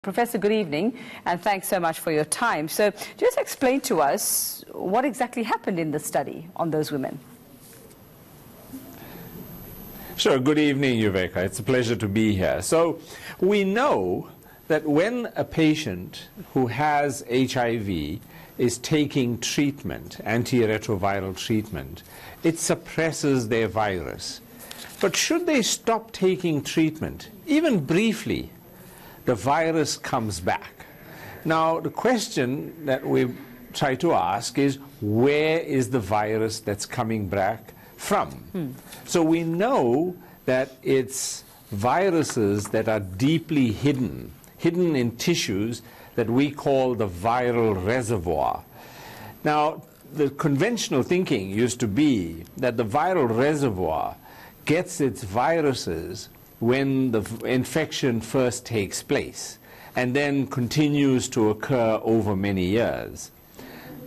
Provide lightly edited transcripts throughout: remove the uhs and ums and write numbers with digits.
Professor, good evening, and thanks so much for your time. So just explain to us what exactly happened in the study on those women. Sure. Good evening, Yuveka. It's a pleasure to be here. So we know that when a patient who has HIV is taking treatment, antiretroviral treatment, it suppresses their virus. But should they stop taking treatment, even briefly, the virus comes back. Now, the question that we try to ask is, where is the virus that's coming back from? So we know that it's viruses that are deeply hidden in tissues that we call the viral reservoir. Now, the conventional thinking used to be that the viral reservoir gets its viruses when the infection first takes place and then continues to occur over many years.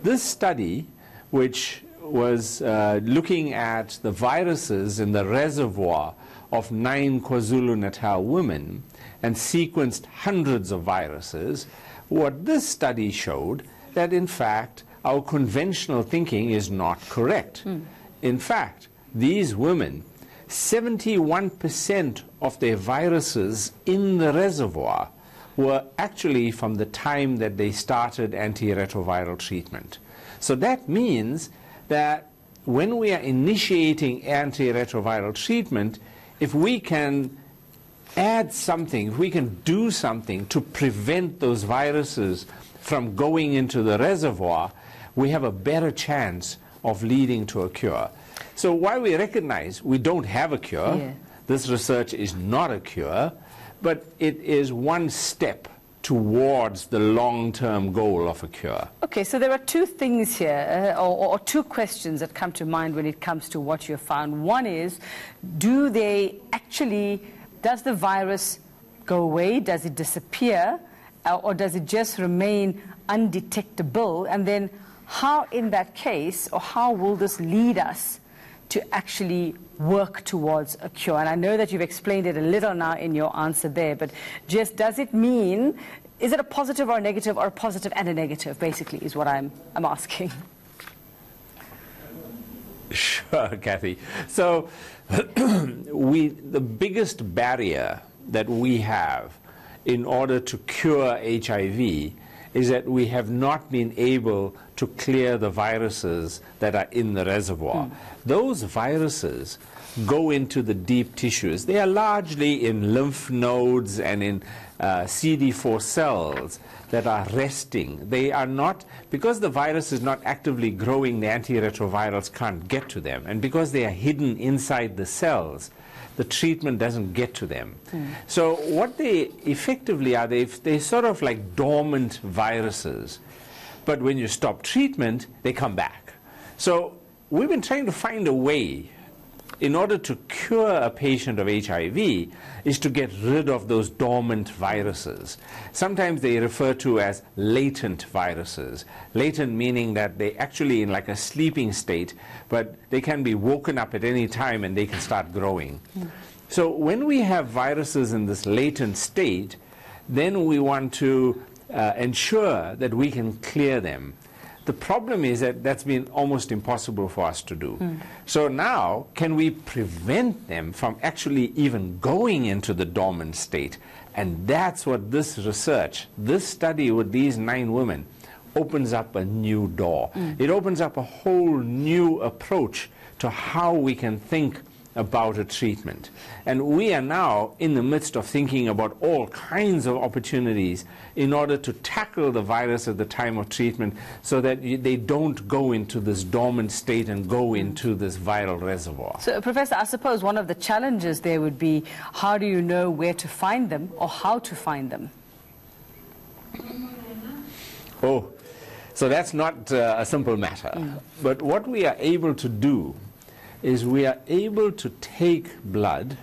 This study, which was looking at the viruses in the reservoir of 9 KwaZulu-Natal women and sequenced hundreds of viruses, what this study showed that in fact our conventional thinking is not correct. In fact, these women, 71% of their viruses in the reservoir were actually from the time that they started antiretroviral treatment. So that means that when we are initiating antiretroviral treatment, if we can add something, if we can do something to prevent those viruses from going into the reservoir, we have a better chance of leading to a cure. So while we recognize we don't have a cure, this research is not a cure, but it is one step towards the long-term goal of a cure. Okay, so there are two things here, or two questions that come to mind when it comes to what you found. One is, does the virus go away? Does it disappear? Or does it just remain undetectable? And then how, in that case, or how will this lead us to actually work towards a cure? And I know that you've explained it a little now in your answer there, but just does it mean, is it a positive or a negative, or a positive and a negative, basically, is what I'm asking. Sure, Kathy. So the biggest barrier that we have in order to cure HIV is that we have not been able to clear the viruses that are in the reservoir. Those viruses go into the deep tissues. They are largely in lymph nodes and in CD4 cells that are resting. They are not, because the virus is not actively growing, the antiretrovirals can't get to them. And because they are hidden inside the cells, the treatment doesn't get to them. So what they effectively are, they're sort of like dormant viruses. But when you stop treatment, they come back. So we've been trying to find a way in order to cure a patient of HIV is to get rid of those dormant viruses. Sometimes they refer to as latent viruses. Latent meaning that they actually in like a sleeping state, but they can be woken up at any time and they can start growing. So when we have viruses in this latent state, then we want to ensure that we can clear them. The problem is that that's been almost impossible for us to do. So now, can we prevent them from actually even going into the dormant state? And that's what this research, this study with these 9 women, opens up a new door. It opens up a whole new approach to how we can think about a treatment. And we are now in the midst of thinking about all kinds of opportunities in order to tackle the virus at the time of treatment so that they don't go into this dormant state and go into this viral reservoir. So, Professor, I suppose one of the challenges there would be, how do you know where to find them or how to find them? Oh, so that's not a simple matter. But what we are able to do is we are able to take blood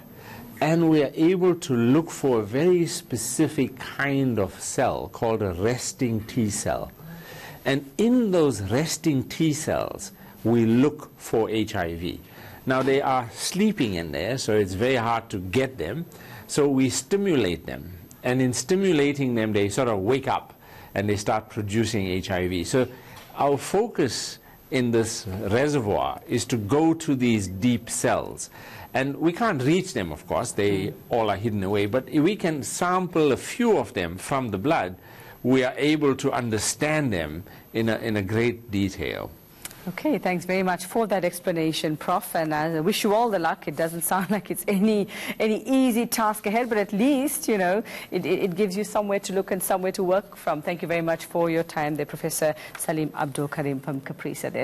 and we are able to look for a very specific kind of cell called a resting T cell. And in those resting T cells, we look for HIV. Now they are sleeping in there, so it's very hard to get them. So we stimulate them. and in stimulating them, they sort of wake up and they start producing HIV. So our focus in this reservoir is to go to these deep cells. And we can't reach them, of course, they all are hidden away, but if we can sample a few of them from the blood, we are able to understand them in a great detail. Okay, thanks very much for that explanation, Prof. And I wish you all the luck. It doesn't sound like it's any easy task ahead, but at least, you know, it gives you somewhere to look and somewhere to work from. Thank you very much for your time there, Professor Salim Abdul Karim from Caprisa there.